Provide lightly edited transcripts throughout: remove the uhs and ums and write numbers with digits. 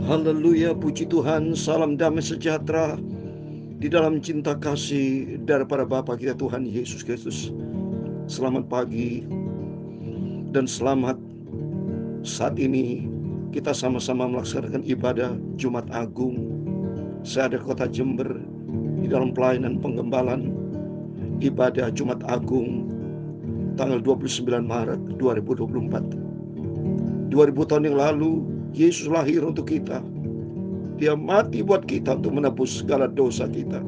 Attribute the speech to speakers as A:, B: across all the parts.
A: Haleluya, puji Tuhan, salam damai sejahtera di dalam cinta kasih daripada Bapa kita Tuhan Yesus Kristus. Selamat pagi dan selamat saat ini kita sama-sama melaksanakan ibadah Jumat Agung. Saya ada kota Jember di dalam pelayanan penggembalaan ibadah Jumat Agung tanggal 29 Maret 2024. 2000 tahun yang lalu Yesus lahir untuk kita. Dia mati buat kita untuk menebus segala dosa kita.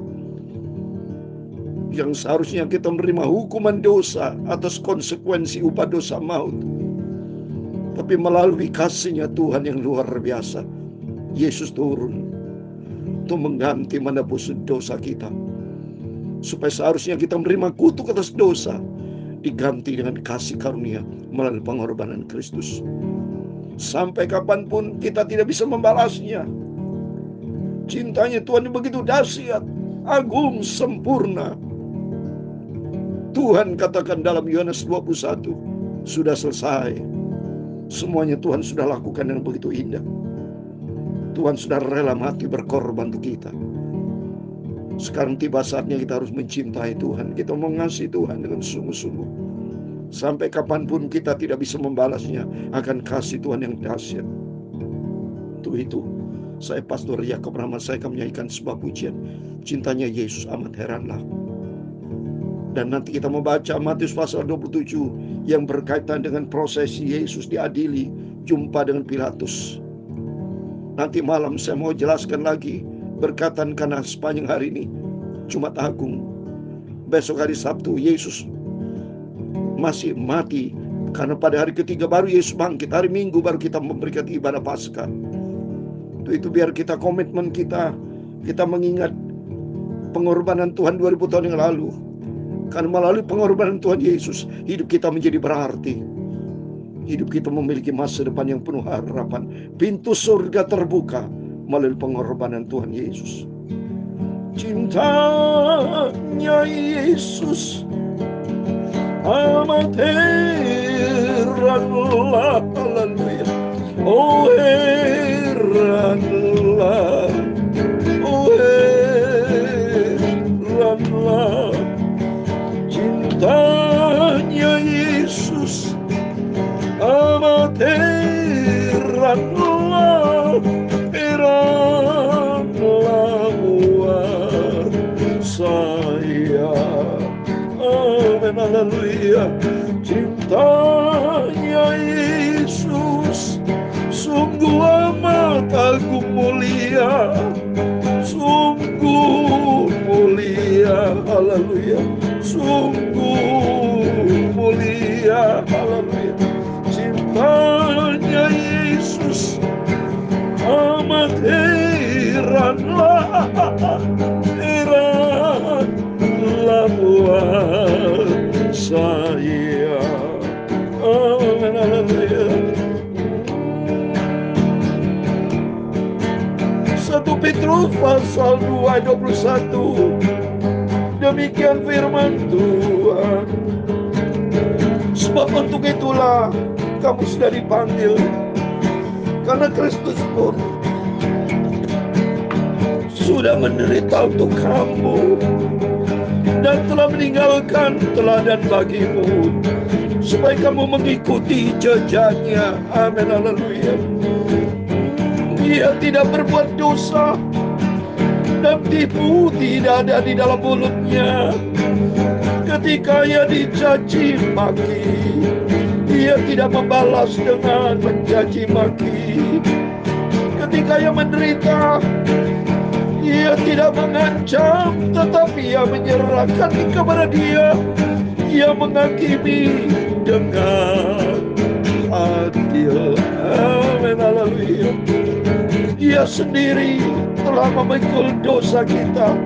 A: Yang seharusnya kita menerima hukuman dosa atas konsekuensi upah dosa maut. Tapi melalui kasih-Nya Tuhan yang luar biasa, Yesus turun untuk mengganti menebus dosa kita. Supaya seharusnya kita menerima kutuk atas dosa, diganti dengan kasih karunia melalui pengorbanan Kristus. Sampai kapanpun kita tidak bisa membalasnya. Cintanya Tuhan yang begitu dahsyat, agung, sempurna. Tuhan katakan dalam Yohanes 21, sudah selesai. Semuanya Tuhan sudah lakukan dengan begitu indah. Tuhan sudah rela mati berkorban untuk kita. Sekarang tiba saatnya kita harus mencintai Tuhan. Kita mengasihi Tuhan dengan sungguh-sungguh. Sampai kapanpun kita tidak bisa membalasnya akan kasih Tuhan yang dahsyat. Untuk itu, saya Pastor Yakob Rahmat, saya akan menyanyikan sebuah pujian. Cintanya Yesus amat heranlah. Dan nanti kita membaca Matius pasal 27 yang berkaitan dengan prosesi Yesus diadili, jumpa dengan Pilatus. Nanti malam saya mau jelaskan lagi berkaitan karena sepanjang hari ini Jumat Agung. Besok hari Sabtu Yesus masih mati, karena pada hari ketiga baru Yesus bangkit. Hari Minggu baru kita memberikan ibadah Paskah. Itu biar kita komitmen kita mengingat pengorbanan Tuhan 2000 tahun yang lalu. Karena melalui pengorbanan Tuhan Yesus, hidup kita menjadi berarti. Hidup kita memiliki masa depan yang penuh harapan. Pintu surga terbuka melalui pengorbanan Tuhan Yesus. Cintanya Yesus amat heranlah, haleluya. Oh heranlah, oh heranlah. Cintanya Yesus amat heranlah, heranlah buat saya. Amin, haleluya. Cintanya Yesus sungguh amat agung mulia, sungguh mulia, haleluya. Sungguh mulia, haleluya. Cintanya Yesus amat heranlah, heranlah buat saya. Amin, haleluya. 1 Petrus pasal 2 ayat 21. Demikian firman Tuhan. Sebab untuk itulah kamu sudah dipanggil, karena Kristus pun sudah menderita untuk kamu dan telah meninggalkan teladan bagimu, supaya kamu mengikuti jejaknya. Amin, haleluya. Dia tidak berbuat dosa dan tipu tidak ada di dalam mulutnya. Ketika ia dicaci maki, ia tidak membalas dengan mencaci maki. Ketika ia menderita, ia tidak mengancam, tetapi ia menyerahkan kepada dia. Ia menghakimi dengan adil. Amin, haleluya. Dia sendiri telah memikul dosa kita.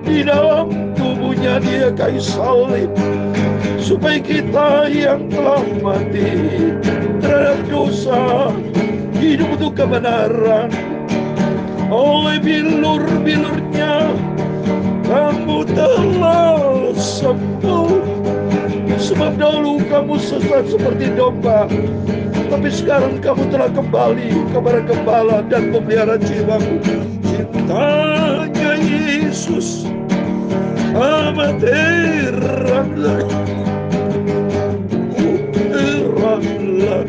A: Di dalam tubuhnya dia kayu salib, supaya kita yang telah mati terhadap dosa hidup untuk kebenaran. Oleh bilur-bilurnya kamu telah sembuh. Sebab dahulu kamu sesat seperti domba, Tapi sekarang kamu telah kembali kepada Gembala dan memelihara jiwaku. Cintanya Yesus amat heranlah, heranlah.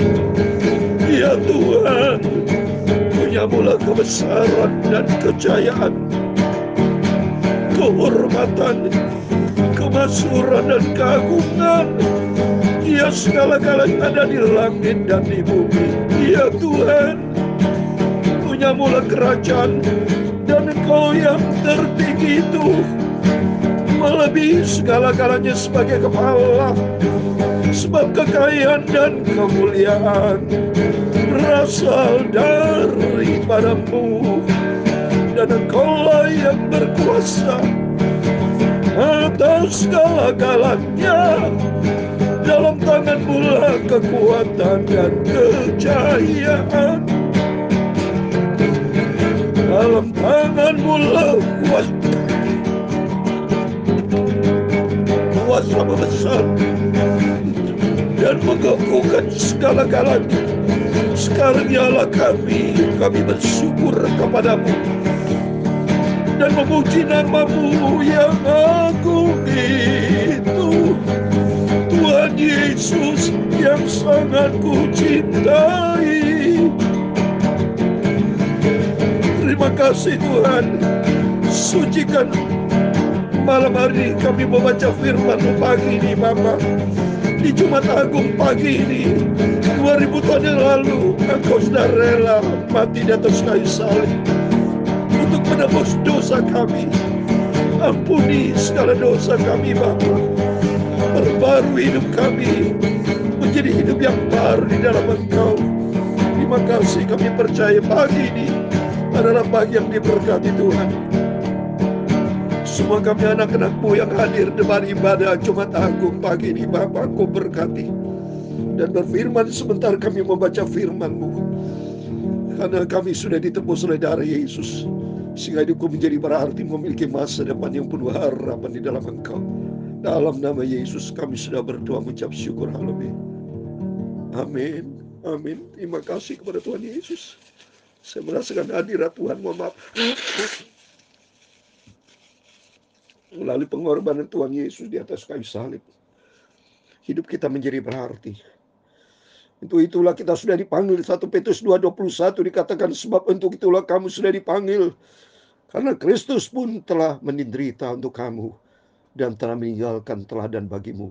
A: Ya Tuhan, punyamulah kebesaran dan kejayaan, kehormatan, kemasyhuran dan keagungan. Ya segala-galanya ada di langit dan di bumi. Ya Tuhan, punyamulah kerajaan, dan Engkau yang tertinggi itu melebihi segala-galanya sebagai kepala. Sebab kekayaan dan kemuliaan berasal daripadamu, dan Engkaulah yang berkuasa atas segala-galanya. Dalam tanganmu lah kekuatan dan kejayaan. Dalam tanganmu lah kuasa besar dan menggugurkan segala-galanya. Sekarang ialah kami bersyukur kepadamu dan memuji namamu yang agung itu, Tuhan Yesus yang sangat kucintai. Terima kasih Tuhan. Sucikan malam hari kami membaca firman-Mu pagi ini Bapa. Di Jumat Agung pagi ini 2000 tahun yang lalu Engkau sudah rela mati di atas kayu salib untuk menebus dosa kami. Ampuni segala dosa kami Bapa. Perbarui hidup kami menjadi hidup yang baru di dalam Engkau. Terima kasih, kami percaya pagi ini adalah pagi yang diberkati Tuhan. Semua kami anak-anak-Mu yang hadir depan ibadah Jumat Agung pagi ini Bapa, Engkau berkati dan berfirman sebentar kami membaca firman-Mu, karena kami sudah ditebus oleh darah Yesus, sehingga hidupku menjadi berarti, memiliki masa depan yang penuh harapan di dalam Engkau. Dalam nama Yesus kami sudah berdoa mengucap syukur. Haleluya. Amin. Amin. Terima kasih kepada Tuhan Yesus. Saya merasakan hadirat Tuhan. Mohon maaf. Melalui pengorbanan Tuhan Yesus di atas kayu salib, hidup kita menjadi berarti. Itulah kita sudah dipanggil. 1 Petrus 2:21 dikatakan, sebab untuk itulah kamu sudah dipanggil, karena Kristus pun telah menderita untuk kamu dan telah meninggalkan teladan bagimu,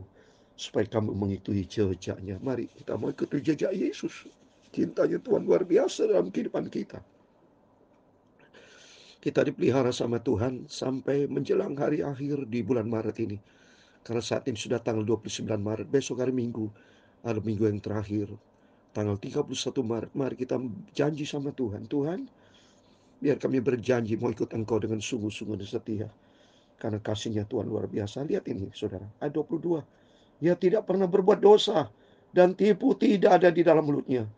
A: supaya kamu mengikuti jejaknya. Mari kita mau ikuti jejak Yesus. Cintanya Tuhan luar biasa dalam kehidupan kita. Kita dipelihara sama Tuhan sampai menjelang hari akhir di bulan Maret ini. Karena saat ini sudah tanggal 29 Maret, besok hari Minggu, ada minggu yang terakhir, tanggal 31 Maret. Mari kita janji sama Tuhan. Tuhan, biar kami berjanji mau ikut Engkau dengan sungguh-sungguh dan setia. Karena kasih-Nya Tuhan luar biasa. Lihat ini saudara, ayat 22. Ia tidak pernah berbuat dosa, dan tipu tidak ada di dalam mulutnya.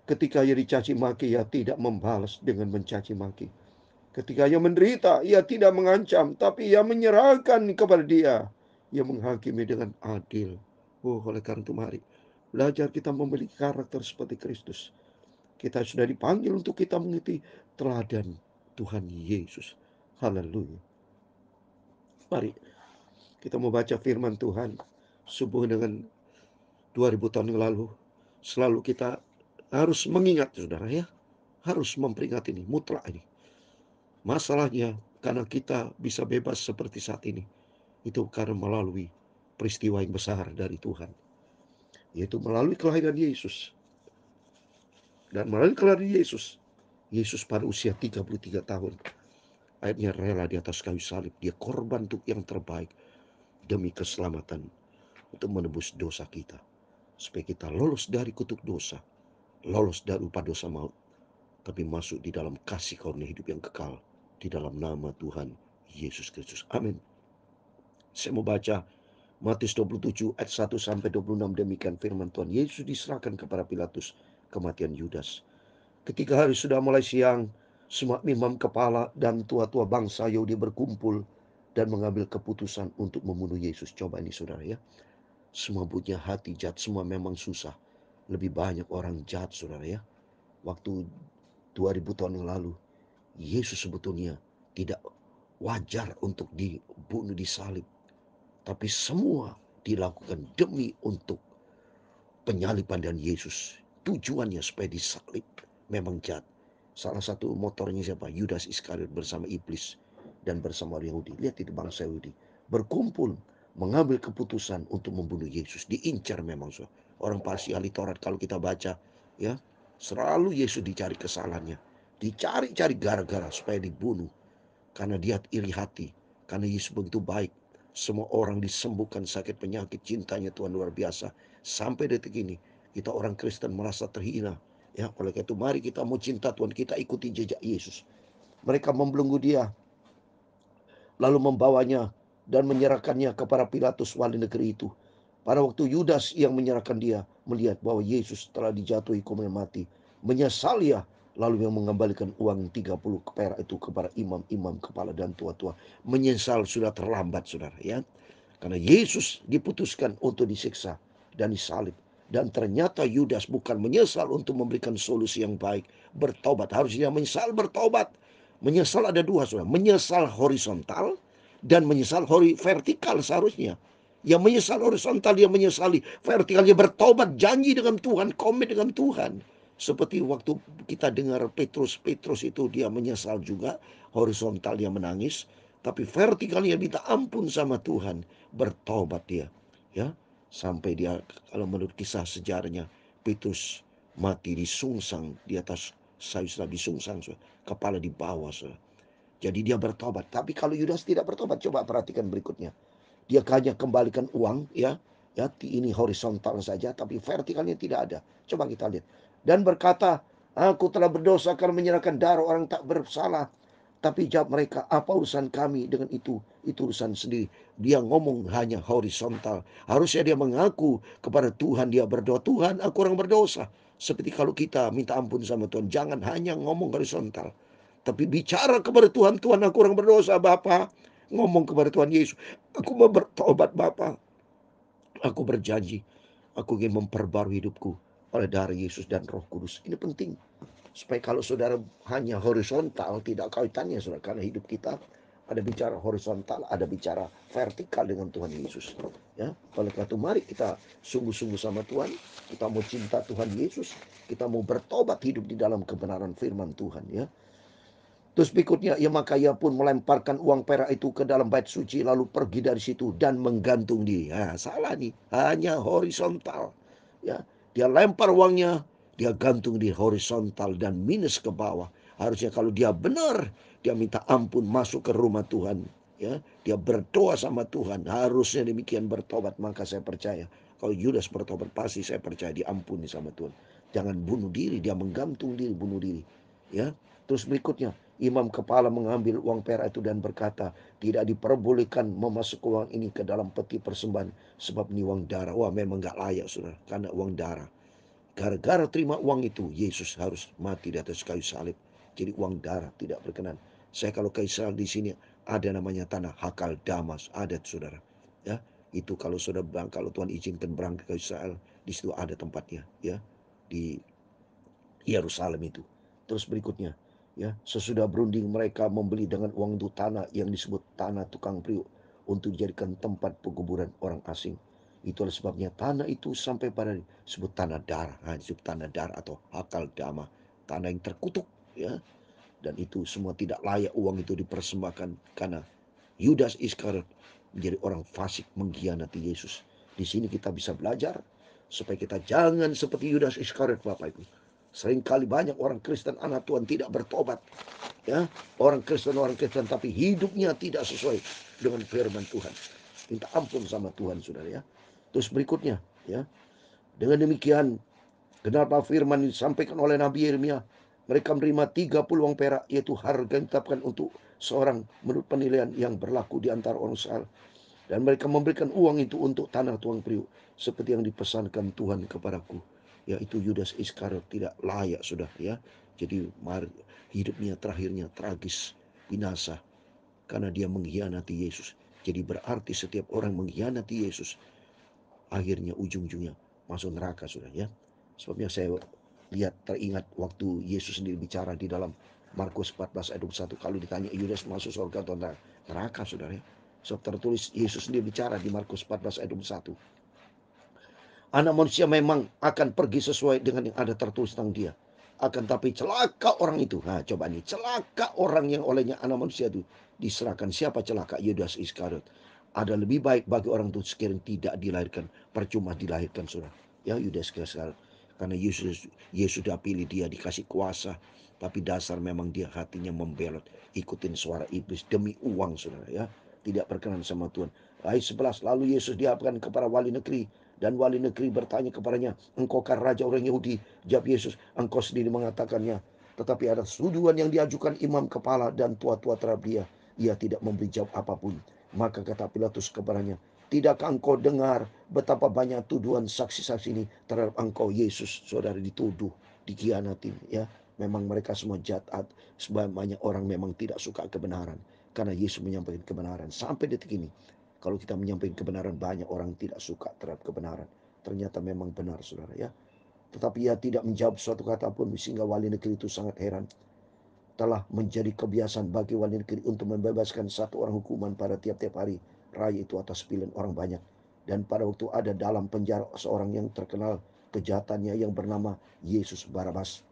A: Ketika ia dicaci maki, ia tidak membalas dengan mencaci maki. Ketika ia menderita, ia tidak mengancam, tapi ia menyerahkan kepada Dia. Ia menghakimi dengan adil. Oleh karena itu mari belajar kita memiliki karakter seperti Kristus. Kita sudah dipanggil untuk kita mengikuti teladan Tuhan Yesus. Haleluya. Mari kita membaca firman Tuhan. Sehubungan dengan 2000 tahun yang lalu, selalu kita harus mengingat saudara ya, harus memperingat ini, mutlak ini. Masalahnya karena kita bisa bebas seperti saat ini, itu karena melalui peristiwa yang besar dari Tuhan, yaitu melalui kelahiran Yesus. Dan melalui kelahiran Yesus, Yesus pada usia 33 tahun, akhirnya rela di atas kayu salib. Dia korban untuk yang terbaik demi keselamatan, untuk menebus dosa kita, supaya kita lolos dari kutuk dosa, lolos dari upah dosa maut, tapi masuk di dalam kasih karunia hidup yang kekal di dalam nama Tuhan Yesus Kristus. Amin. Saya mau baca Matius 27 ayat 1 sampai 26. Demikian firman Tuhan. Yesus diserahkan kepada Pilatus, kematian Yudas. Ketika hari sudah mulai siang, semua imam kepala dan tua-tua bangsa Yahudi berkumpul dan mengambil keputusan untuk membunuh Yesus. Coba ini saudara ya. Semua punya hati jahat, semua memang susah. Lebih banyak orang jahat, saudara ya. Waktu 2000 tahun yang lalu, Yesus sebetulnya tidak wajar untuk dibunuh, disalib. Tapi semua dilakukan demi untuk penyaliban dan Yesus. Tujuannya supaya disalib. Memang jahat. Salah satu motornya siapa? Yudas Iskariot bersama iblis dan bersama orang Yahudi. Lihat itu bangsa Yahudi. Berkumpul mengambil keputusan untuk membunuh Yesus. Diincar memang. So. Orang pasti ahli Taurat kalau kita baca, ya, selalu Yesus dicari kesalahannya. Dicari-cari gara-gara supaya dibunuh. Karena dia iri hati. Karena Yesus begitu baik. Semua orang disembuhkan sakit penyakit. Cintanya Tuhan luar biasa. Sampai detik ini kita orang Kristen merasa terhina. Ya, oleh karena itu mari kita mau cinta Tuhan, kita ikuti jejak Yesus. Mereka membelenggu dia, lalu membawanya dan menyerahkannya kepada Pilatus wali negeri itu. Pada waktu Yudas yang menyerahkan dia melihat bahwa Yesus telah dijatuhi hukuman mati, menyesal ia, lalu yang mengembalikan uang 30 perak itu kepada imam-imam kepala dan tua-tua. Menyesal sudah terlambat, saudara ya. Karena Yesus diputuskan untuk disiksa dan disalib. Dan ternyata Yudas bukan menyesal untuk memberikan solusi yang baik. Bertobat, harusnya menyesal bertobat. Menyesal ada dua, saudara. Menyesal horizontal dan menyesal vertikal seharusnya. Yang menyesal horizontal, dia menyesali vertikal, dia bertobat, janji dengan Tuhan, komit dengan Tuhan. Seperti waktu kita dengar Petrus itu dia menyesal juga, horizontal dia menangis, tapi vertikalnya minta ampun sama Tuhan, bertobat dia, ya, sampai dia, kalau menurut kisah sejarahnya, Petrus mati disungsang di atas sayu salib, disungsang, kepala di bawah. Jadi dia bertobat. Tapi kalau Yudas tidak bertobat, coba perhatikan berikutnya. Dia hanya kembalikan uang, ya, ini horizontal saja, tapi vertikalnya tidak ada. Coba kita lihat. Dan berkata, aku telah berdosa karena menyerahkan darah orang tak bersalah. Tapi jawab mereka, apa urusan kami dengan itu? Itu urusan sendiri. Dia ngomong hanya horizontal. Harusnya dia mengaku kepada Tuhan, dia berdoa, Tuhan aku orang berdosa. Seperti kalau kita minta ampun sama Tuhan, jangan hanya ngomong horizontal, tapi bicara kepada Tuhan, Tuhan aku orang berdosa Bapa. Ngomong kepada Tuhan Yesus, aku mau bertobat Bapa. Aku berjanji, aku ingin memperbarui hidupku oleh darah Yesus dan Roh Kudus. Ini penting. Supaya kalau saudara hanya horizontal, tidak kaitannya saudara. Karena hidup kita ada bicara horizontal, ada bicara vertikal dengan Tuhan Yesus. Ya, oleh karena itu mari kita sungguh-sungguh sama Tuhan. Kita mau cinta Tuhan Yesus. Kita mau bertobat hidup di dalam kebenaran firman Tuhan. Ya. Terus berikutnya, maka ia pun melemparkan uang perak itu ke dalam bait suci, lalu pergi dari situ dan menggantung diri. Salah nih, hanya horizontal. Ya, dia lempar uangnya, dia gantung di horizontal dan minus ke bawah. Harusnya kalau dia benar, dia minta ampun masuk ke rumah Tuhan. Ya, dia berdoa sama Tuhan. Harusnya demikian bertobat, maka saya percaya. Kalau Yudas bertobat, pasti saya percaya diampuni sama Tuhan. Jangan bunuh diri, dia menggantung diri, bunuh diri. Ya, terus berikutnya, imam kepala mengambil uang perak itu dan berkata, tidak diperbolehkan memasuk uang ini ke dalam peti persembahan, sebab ini uang darah. Wah, memang gak layak, saudara, karena uang darah. Gara-gara terima uang itu, Yesus harus mati di atas kayu salib. Jadi uang darah tidak berkenan. Saya kalau ke Israel di sini ada namanya tanah Hakal Damas, ada saudara. Ya, itu kalau saudara kalau Tuhan izinkan berangkat ke Israel, di situ ada tempatnya, ya, di Yerusalem itu. Terus berikutnya, ya, sesudah berunding mereka membeli dengan uang itu tanah yang disebut tanah tukang priuk untuk dijadikan tempat penguburan orang asing. Itulah sebabnya tanah itu sampai pada disebut tanah darah. Disebut tanah darah atau Hakal Dama, tanah yang terkutuk, ya. Dan itu semua tidak layak uang itu dipersembahkan karena Yudas Iskariot menjadi orang fasik, mengkhianati Yesus. Di sini kita bisa belajar supaya kita jangan seperti Yudas Iskariot, Bapak Ibu. Seringkali banyak orang Kristen anak Tuhan tidak bertobat. Ya, orang Kristen tapi hidupnya tidak sesuai dengan firman Tuhan. Minta ampun sama Tuhan, saudara ya. Terus berikutnya, ya. Dengan demikian, kenapa firman disampaikan oleh Nabi Yeremia, mereka menerima 30 uang perak, yaitu harga yang ditetapkan untuk seorang menurut penilaian yang berlaku di antara orang Israel. Dan mereka memberikan uang itu untuk tanah tuang priuk, seperti yang dipesankan Tuhan kepadaku. Yaitu Yudas Iskariot tidak layak sudah, ya. Jadi hidupnya terakhirnya tragis, binasa, karena dia mengkhianati Yesus. Jadi berarti setiap orang mengkhianati Yesus, akhirnya ujung-ujungnya masuk neraka sudah, ya. Sebabnya saya lihat teringat waktu Yesus sendiri bicara di dalam Markus 14 ayat 21. Kalau ditanya Yudas masuk surga atau neraka, saudara ya. Sebab tertulis Yesus sendiri bicara di Markus 14 ayat 21. Anak manusia memang akan pergi sesuai dengan yang ada tertulis tentang dia. Akan tapi celaka orang itu. Nah coba nih, celaka orang yang olehnya anak manusia itu diserahkan. Siapa celaka? Yudas Iskariot. Ada lebih baik bagi orang itu sekiranya tidak dilahirkan. Percuma dilahirkan, saudara. Ya, Yudas Iskariot. Karena Yesus sudah pilih dia, dikasih kuasa. Tapi dasar memang dia hatinya membelot. Ikutin suara iblis demi uang, saudara ya. Tidak berkenan sama Tuhan. Ayat 11, lalu Yesus dihadapkan kepada wali negeri. Dan wali negeri bertanya kepadanya, engkaukah raja orang Yahudi? Jawab Yesus, engkau sendiri mengatakannya. Tetapi ada tuduhan yang diajukan imam kepala dan tua-tua terhadap dia. Ia tidak memberi jawab apapun. Maka kata Pilatus kepadanya, tidakkah engkau dengar betapa banyak tuduhan saksi-saksi ini terhadap engkau Yesus? Saudara, dituduh, dikhianati ya. Memang mereka semua jahat. Sebab banyak orang memang tidak suka kebenaran. Karena Yesus menyampaikan kebenaran. Sampai detik ini, kalau kita menyampaikan kebenaran, banyak orang tidak suka terhadap kebenaran. Ternyata memang benar, saudara ya. Tetapi ia tidak menjawab suatu kata pun, sehingga wali negeri itu sangat heran. Telah menjadi kebiasaan bagi wali negeri untuk membebaskan satu orang hukuman pada tiap-tiap hari raya itu atas pilihan orang banyak. Dan pada waktu ada dalam penjara seorang yang terkenal kejahatannya yang bernama Yesus Barabas.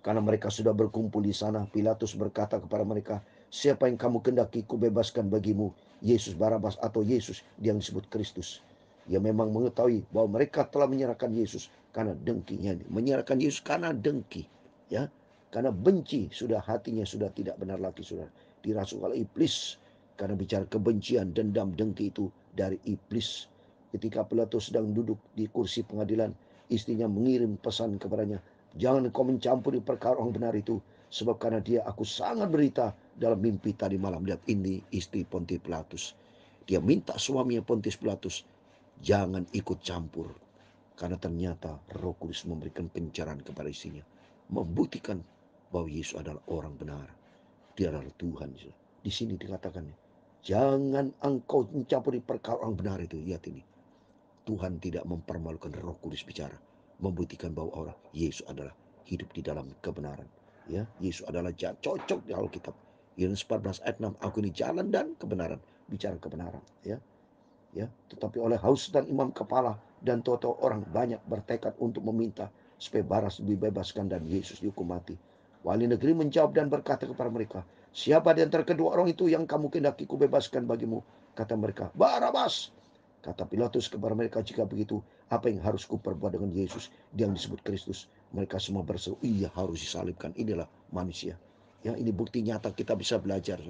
A: Karena mereka sudah berkumpul di sana, Pilatus berkata kepada mereka, siapa yang kamu kendaki kubebaskan bagimu, Yesus Barabas atau Yesus yang disebut Kristus? Ia memang mengetahui bahwa mereka telah menyerahkan Yesus karena dengkinya. Menyerahkan Yesus karena dengki, ya, karena benci, sudah hatinya sudah tidak benar lagi, sudah dirasuki oleh iblis. Karena bicara kebencian, dendam, dengki itu dari iblis. Ketika Pilatus sedang duduk di kursi pengadilan, istrinya mengirim pesan kepadanya, jangan kau mencampuri perkara orang benar itu, sebab karena dia aku sangat berita dalam mimpi tadi malam. Lihat, ini istri Pontius Pilatus. Dia minta suaminya Pontius Pilatus jangan ikut campur. Karena ternyata Roh Kudus memberikan pencerahan kepada istrinya, membuktikan bahwa Yesus adalah orang benar. Dia adalah Tuhan. Di sini dikatakan, jangan engkau mencampuri perkara orang benar itu. Lihat ini. Tuhan tidak mempermalukan, Roh Kudus bicara, membuktikan bahwa orang Yesus adalah hidup di dalam kebenaran. Ya, Yesus adalah cocok di Alkitab. Yohanes 14 ayat 6, aku ini jalan dan kebenaran, bicara kebenaran, ya. Ya, tetapi oleh haus dan imam kepala dan tua-tua orang banyak bertekad untuk meminta supaya Barabas dibebaskan dan Yesus dihukum mati. Wali negeri menjawab dan berkata kepada mereka, siapa di antara kedua orang itu yang kamu kehendaki kubebaskan bagimu? Kata mereka, Barabas. Kata Pilatus kepada mereka, jika begitu, apa yang harus kuperbuat dengan Yesus yang disebut Kristus? Mereka semua berseru, iya harus disalibkan. Inilah manusia. Ya, ini bukti nyata kita bisa belajar.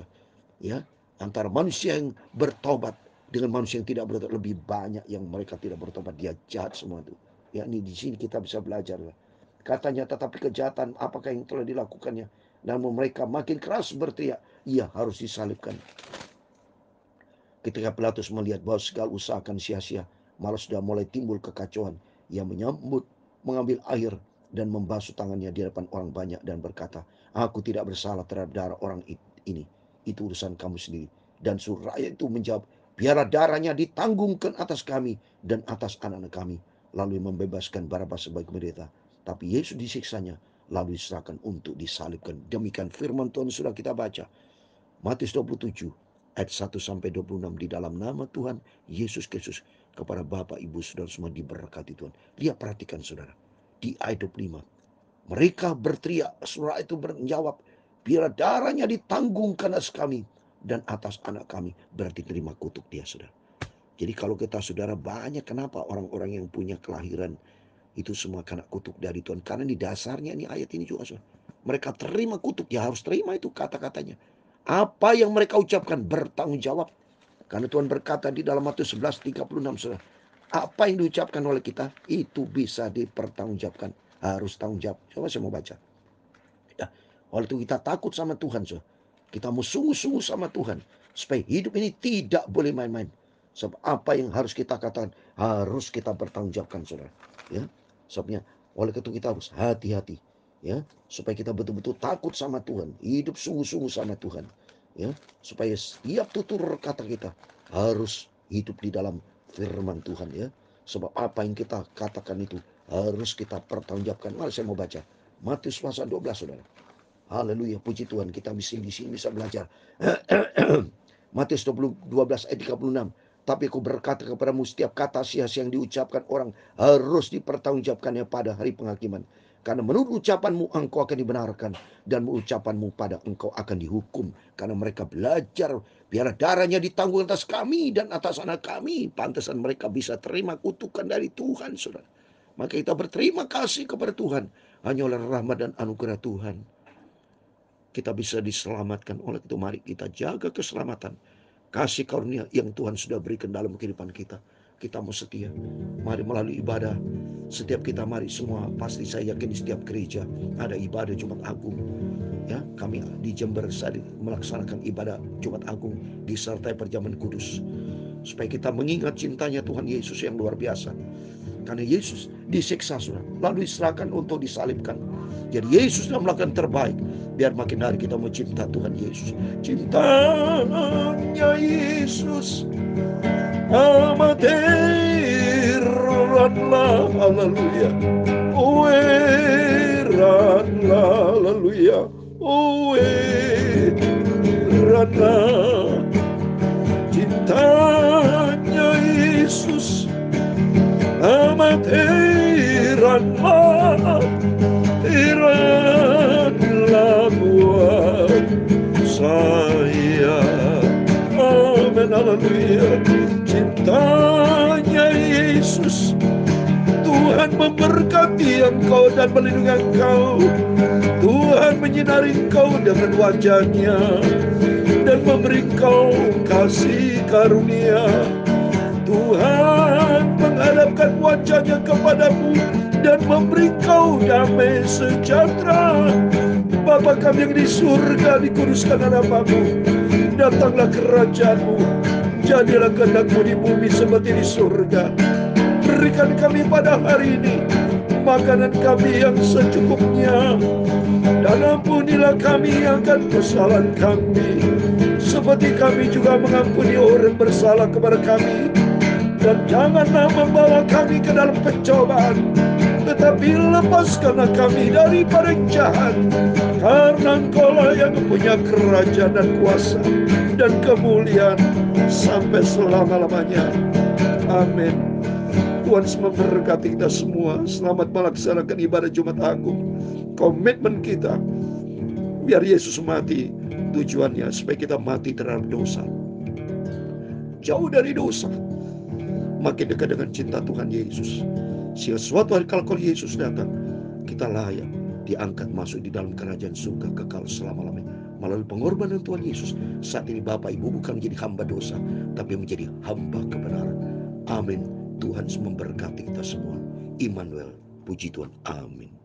A: Ya, antara manusia yang bertobat dengan manusia yang tidak bertobat, lebih banyak yang mereka tidak bertobat. Dia jahat semua itu. Ya, ini di sini kita bisa belajar. Katanya, tetapi kejahatan apakah yang telah dilakukannya? Namun mereka makin keras berteriak, ia harus disalibkan. Ketika Pilatus melihat bahwa segala usaha akan sia-sia, malah sudah mulai timbul kekacauan. Ia mengambil air dan membasuh tangannya di depan orang banyak dan berkata, aku tidak bersalah terhadap darah orang ini. Itu urusan kamu sendiri. Dan suruh rakyat itu menjawab, biarlah darahnya ditanggungkan atas kami dan atas anak-anak kami. Lalu membebaskan Barabas sebagai pendeta. Tapi Yesus disiksanya, lalu diserahkan untuk disalibkan. Demikian firman Tuhan sudah kita baca. Matius 27 ayat 1 sampai 26, di dalam nama Tuhan Yesus Kristus, kepada Bapak, Ibu, Saudara semua diberkati Tuhan. Lihat, perhatikan saudara. Di ayat 25, mereka berteriak, surah itu menjawab, biar darahnya ditanggungkan atas kami dan atas anak kami. Berarti terima kutuk dia, saudara. Jadi kalau kita, saudara, banyak kenapa orang-orang yang punya kelahiran itu semua kena kutuk dari Tuhan. Karena di dasarnya ini ayat ini juga, saudara. Mereka terima kutuk, ya harus terima itu kata-katanya. Apa yang mereka ucapkan bertanggung jawab. Karena Tuhan berkata di dalam Matius 11:36, saudara, apa yang diucapkan oleh kita itu bisa dipertanggungjawabkan. Harus tanggung jawab. Coba saya mau baca. Ya, oleh itu kita takut sama Tuhan, saudara. Kita mau sungguh-sungguh sama Tuhan. Supaya hidup ini tidak boleh main-main. Sebab apa yang harus kita katakan harus kita bertanggungjawabkan, saudara. Ya, sebabnya oleh itu kita harus hati-hati. Ya, supaya kita betul-betul takut sama Tuhan, hidup sungguh-sungguh sama Tuhan, ya, supaya setiap tutur kata kita harus hidup di dalam firman Tuhan, ya. Sebab apa yang kita katakan itu harus kita pertanggungjawabkan. Mari saya mau baca Matius pasal 12, saudara. Haleluya, puji Tuhan, kita di sini bisa belajar. Matius 12 ayat 36. Tapi aku berkata kepadamu, setiap kata sia-sia yang diucapkan orang harus dipertanggungjawabkannya pada hari penghakiman. Karena menurut ucapanmu engkau akan dibenarkan, dan ucapanmu pada engkau akan dihukum. Karena mereka belajar, biar darahnya ditanggung atas kami dan atas anak kami. Pantasan mereka bisa terima kutukan dari Tuhan, saudara. Maka kita berterima kasih kepada Tuhan. Hanya oleh rahmat dan anugerah Tuhan kita bisa diselamatkan. Oleh itu mari kita jaga keselamatan, kasih karunia yang Tuhan sudah berikan dalam kehidupan kita. Kita mau setia. Mari melalui ibadah setiap kita, mari semua, pasti saya yakin di setiap gereja ada ibadah Jumat Agung. Ya, kami di Jember saat melaksanakan ibadah Jumat Agung disertai perjamuan kudus, supaya kita mengingat cintanya Tuhan Yesus yang luar biasa. Karena Yesus disiksa sudah, lalu diserahkan untuk disalibkan. Jadi Yesus sudah melakukan terbaik. Biar makin hari kita mau cinta Tuhan Yesus. Cintanya Yesus amat heranlah, haleluya. Oh heranlah, haleluya. Oh heranlah, cintanya Yesus amat heranlah, heranlah buat saya. Amin, haleluya. Cintanya Yesus, Tuhan memberkati engkau dan melindungi engkau. Tuhan menyinari engkau dengan wajah-Nya dan memberi engkau kasih karunia. Tuhan menghadapkan wajah-Nya kepadamu dan memberi kau damai sejahtera. Bapa kami yang di surga, dikuduskan namamu. Datanglah kerajaan-Mu, jadilah kehendak-Mu di bumi seperti di surga. Berikan kami pada hari ini makanan kami yang secukupnya, dan ampunilah kami akan kesalahan kami, seperti kami juga mengampuni orang bersalah kepada kami. Dan janganlah membawa kami ke dalam pencobaan, tetapi lepaskanlah kami daripada yang jahat. Karena Engkau-lah yang mempunyai kerajaan dan kuasa dan kemuliaan sampai selama-lamanya. Amin. Tuhan memberkati kita semua. Selamat melaksanakan ibadah Jumat Agung. Komitmen kita, biar Yesus mati, tujuannya supaya kita mati terhadap dosa, jauh dari dosa, makin dekat dengan cinta Tuhan Yesus. Sehingga suatu hari kalau Yesus datang, kita layak diangkat masuk di dalam kerajaan surga kekal selama-lamanya. Melalui pengorbanan Tuhan Yesus, saat ini Bapak Ibu bukan menjadi hamba dosa, tapi menjadi hamba kebenaran. Amin. Tuhan memberkati kita semua. Immanuel, puji Tuhan. Amin.